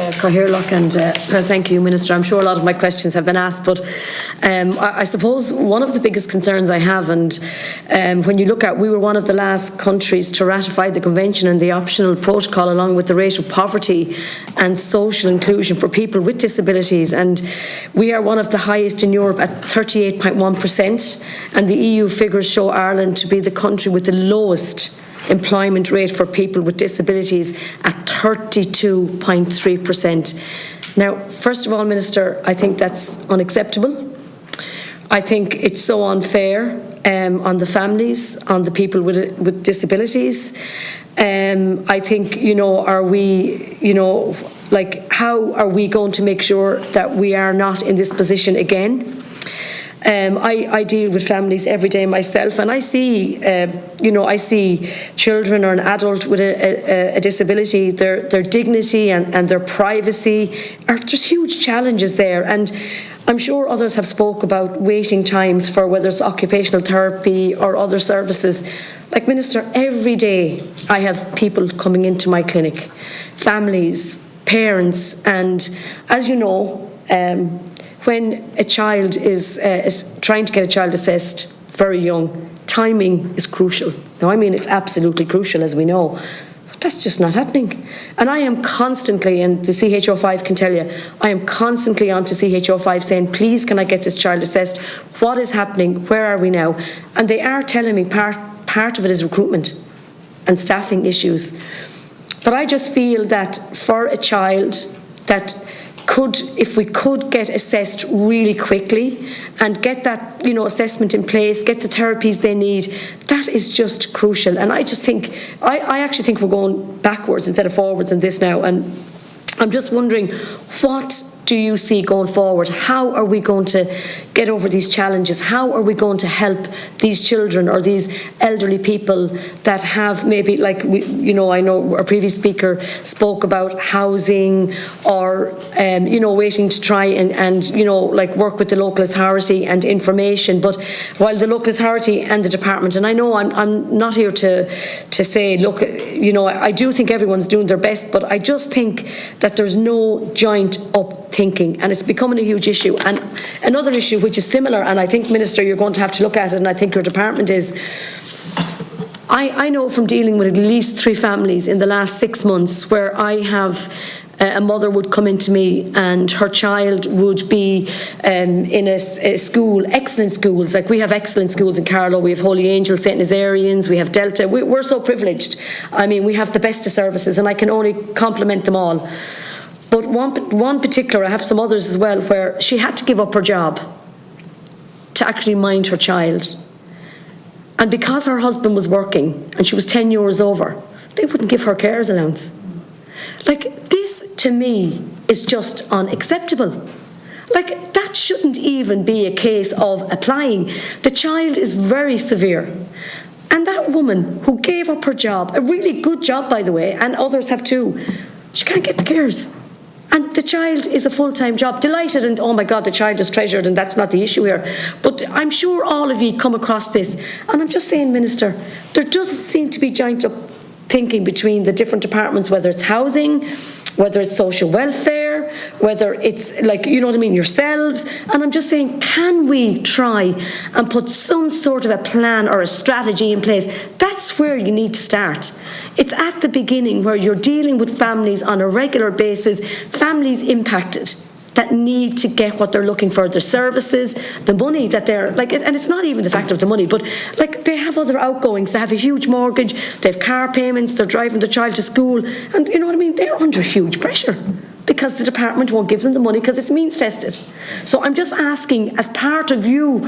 Cathaoirleach, and thank you, Minister. I'm sure a lot of my questions have been asked, but I suppose one of the biggest concerns I have, and when you look at, we were one of the last countries to ratify the Convention and the optional protocol, along with the rate of poverty and social inclusion for people with disabilities, and we are one of the highest in Europe at 38.1%, and the EU figures show Ireland to be the country with the lowest employment rate for people with disabilities at 32.3%. Now, first of all, Minister, I think that's unacceptable. I think it's so unfair on the families, on the people with disabilities. I think, are we, how are we going to make sure that we are not in this position again? I deal with families every day myself, and I see, I see children or an adult with a disability, their dignity and their privacy. There's huge challenges there, and I'm sure others have spoke about waiting times for whether it's occupational therapy or other services. Like, Minister, every day I have people coming into my clinic, families, parents, and as you know, when a child is trying to get a child assessed very young, timing is crucial. Now, I mean, it's absolutely crucial, as we know, but that's just not happening. And I am constantly, and the CHO5 can tell you, I am constantly on to CHO5 saying, please, can I get this child assessed? What is happening? Where are we now? And they are telling me part of it is recruitment and staffing issues. But I just feel that for a child that if we could get assessed really quickly and get that, assessment in place, get the therapies they need, that is just crucial. And I just think, I actually think we're going backwards instead of forwards in this now. And I'm just wondering, what do you see going forward? How are we going to get over these challenges? How are we going to help these children or these elderly people that have maybe, like, I know our previous speaker spoke about housing or, waiting to try and work with the local authority and information. But while the local authority and the department, and I know I'm not here to say, look, I do think everyone's doing their best, but I just think that there's no joint up thinking, and it's becoming a huge issue. And another issue which is similar, and I think, Minister, you're going to have to look at it, and I think your department is, I know from dealing with at least 3 families in the last 6 months where I have a mother would come into me and her child would be in a school, excellent schools, like we have excellent schools in Carlow, we have Holy Angel, St. Nazarians, we have Delta, we're so privileged. I mean, we have the best of services, and I can only compliment them all. But one particular, I have some others as well, where she had to give up her job to actually mind her child. And because her husband was working and she was 10 years over, they wouldn't give her carers allowance. Like, this to me is just unacceptable. Like, that shouldn't even be a case of applying. The child is very severe. And that woman who gave up her job, a really good job, by the way, and others have too, she can't get the carers. And the child is a full-time job. Delighted, and oh my God, the child is treasured, and that's not the issue here. But I'm sure all of you come across this. And I'm just saying, Minister, there doesn't seem to be joint up thinking between the different departments, whether it's housing, whether it's social welfare, whether it's, like, yourselves. And I'm just saying, can we try and put some sort of a plan or a strategy in place? That's where you need to start. It's at the beginning where you're dealing with families on a regular basis, families impacted, that need to get what they're looking for, the services, the money that they're, like, and it's not even the fact of the money, but like, they have other outgoings, they have a huge mortgage, they have car payments, they're driving their child to school, and they're under huge pressure because the department won't give them the money because it's means tested. So I'm just asking, as part of your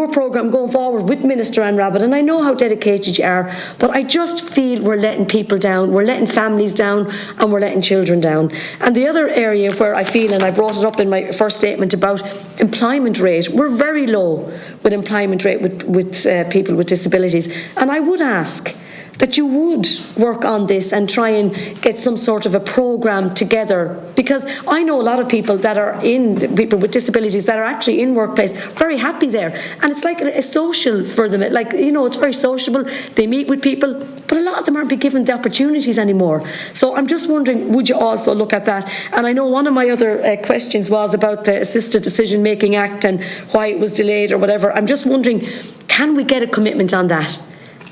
programme going forward with Minister Anne Rabbitte, and I know how dedicated you are, but I just feel we're letting people down, we're letting families down, and we're letting children down. And the other area where I feel, and I brought it up in my first statement about employment rate, we're very low with employment rate with people with disabilities. And I would ask that you would work on this and try and get some sort of a programme together, because I know a lot of people with disabilities that are actually in workplace, very happy there, and it's like a social for them, like, you know, it's very sociable, they meet with people, but a lot of them aren't being given the opportunities anymore. So I'm just wondering, would you also look at that? And I know one of my other questions was about the Assisted Decision Making Act and why it was delayed or whatever. I'm just wondering, can we get a commitment on that?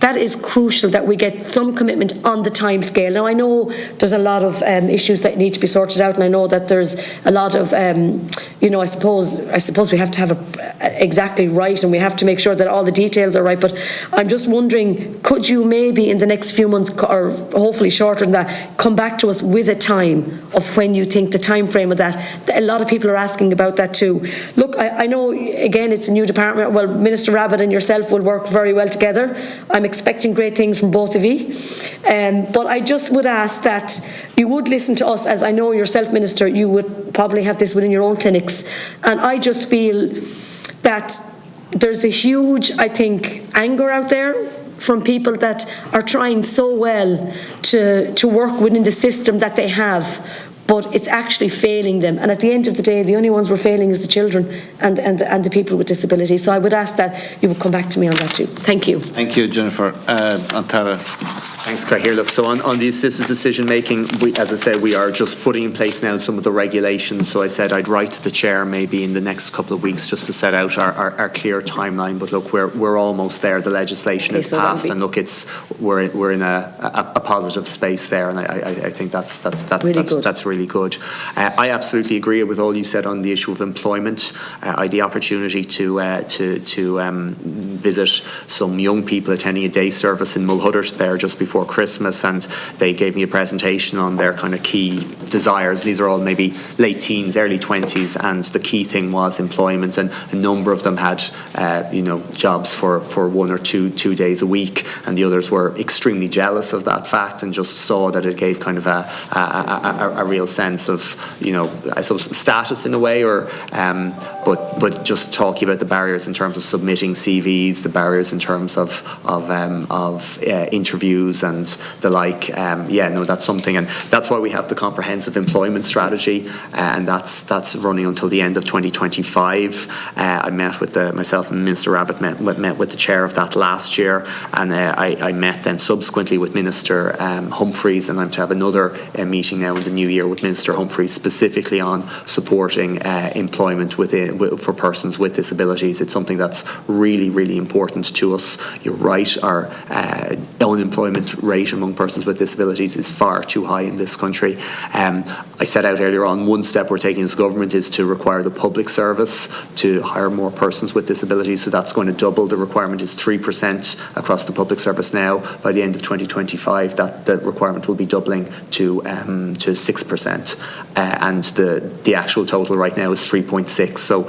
That is crucial, that we get some commitment on the time scale. Now, I know there's a lot of issues that need to be sorted out, and I know that there's a lot of, you know, I suppose we have to have it exactly right, and we have to make sure that all the details are right. But I'm just wondering, could you maybe in the next few months, or hopefully shorter than that, come back to us with a time of when you think the time frame of that? A lot of people are asking about that too. Look, I know, again, it's a new department. Well, Minister Rabbitte and yourself will work very well together. I'm expecting great things from both of you, but I just would ask that you would listen to us, as I know yourself, Minister, you would probably have this within your own clinics, and I just feel that there's a huge, I think, anger out there from people that are trying so well to work within the system that they have, but it's actually failing them. And at the end of the day, the only ones we're failing is the children and the people with disabilities. So I would ask that you would come back to me on that too. Thank you. Thank you, Jennifer. Antara. Thanks, Cahir. Look, so on the assisted decision making, as I said, we are just putting in place now some of the regulations. So I said I'd write to the chair maybe in the next couple of weeks just to set out our clear timeline. But look, we're almost there. The legislation is passed, and look, we're in a positive space there, and I think that's really good. I absolutely agree with all you said on the issue of employment. I had the opportunity to visit some young people attending a day service in Mulhuddart there just before Christmas, and they gave me a presentation on their kind of key desires. These are all maybe late teens, early 20s, and the key thing was employment, and a number of them had jobs for 1 or 2 days a week, and the others were extremely jealous of that fact and just saw that it gave kind of a real sense of, I suppose, status in a way, or but just talking about the barriers in terms of submitting CVs, the barriers in terms of interviews and the like. That's something, and that's why we have the comprehensive employment strategy, and that's running until the end of 2025. I met with myself and Minister Rabbitte met with the chair of that last year, and I met then subsequently with Minister Humphreys, and I'm to have another meeting now in the new year with Minister Humphreys specifically on supporting employment for persons with disabilities. It's something that's really, really important to us. You're right, our unemployment rate among persons with disabilities is far too high in this country. I set out earlier on, one step we're taking as government is to require the public service to hire more persons with disabilities, so that's going to double. The requirement is 3% across the public service now. By the end of 2025, the requirement will be doubling to 6%, and the actual total right now is 3.6. So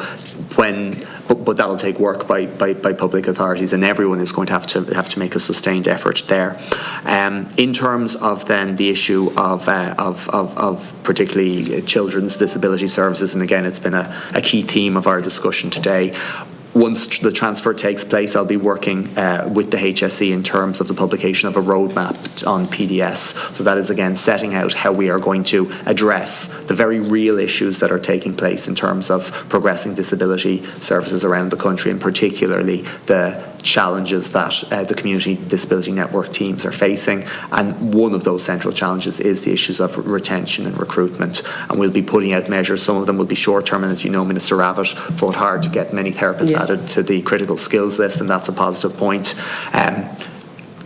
but that'll take work by public authorities, and everyone is going to have to make a sustained effort there. In terms of then the issue of particularly children's disability services, and again, it's been a key theme of our discussion today. Once the transfer takes place, I'll be working with the HSE in terms of the publication of a roadmap on PDS. So that is, again, setting out how we are going to address the very real issues that are taking place in terms of progressing disability services around the country, and particularly the challenges that the Community Disability Network teams are facing. And one of those central challenges is the issues of retention and recruitment. And we'll be putting out measures. Some of them will be short-term, and as you know, Minister Rabbitte fought hard to get many therapists added to the critical skills list, and that's a positive point.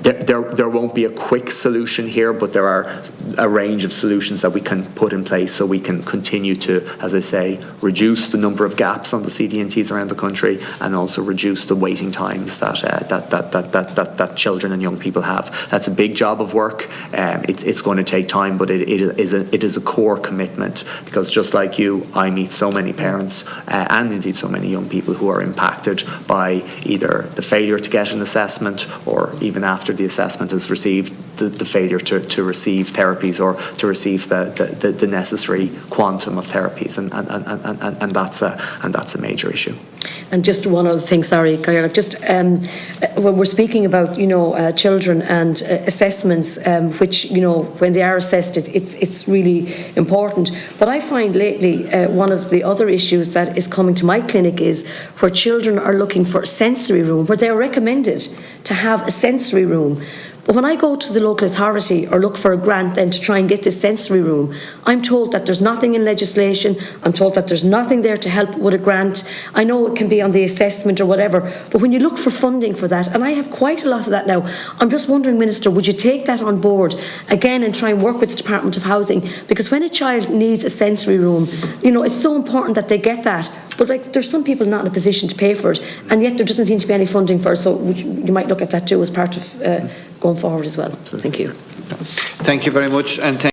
There won't be a quick solution here, but there are a range of solutions that we can put in place so we can continue to, as I say, reduce the number of gaps on the CDNTs around the country, and also reduce the waiting times that children and young people have. That's a big job of work. It's going to take time, but it is a core commitment, because just like you, I meet so many parents and indeed so many young people who are impacted by either the failure to get an assessment, or even after the assessment is received, the failure to receive therapies or to receive the necessary quantum of therapies, and that's a major issue. And just one other thing, sorry, Gaia, just when we're speaking about, children and assessments, which, when they are assessed, it's really important. But I find lately one of the other issues that is coming to my clinic is where children are looking for a sensory room, where they are recommended to have a sensory room. But when I go to the local authority or look for a grant then to try and get this sensory room, I'm told that there's nothing in legislation, I'm told that there's nothing there to help with a grant. I know it can be on the assessment or whatever, but when you look for funding for that, and I have quite a lot of that now, I'm just wondering, Minister, would you take that on board again and try and work with the Department of Housing? Because when a child needs a sensory room, it's so important that they get that. But there's some people not in a position to pay for it, and yet there doesn't seem to be any funding for it. So you might look at that too as part of going forward as well. Thank you. Thank you very much. And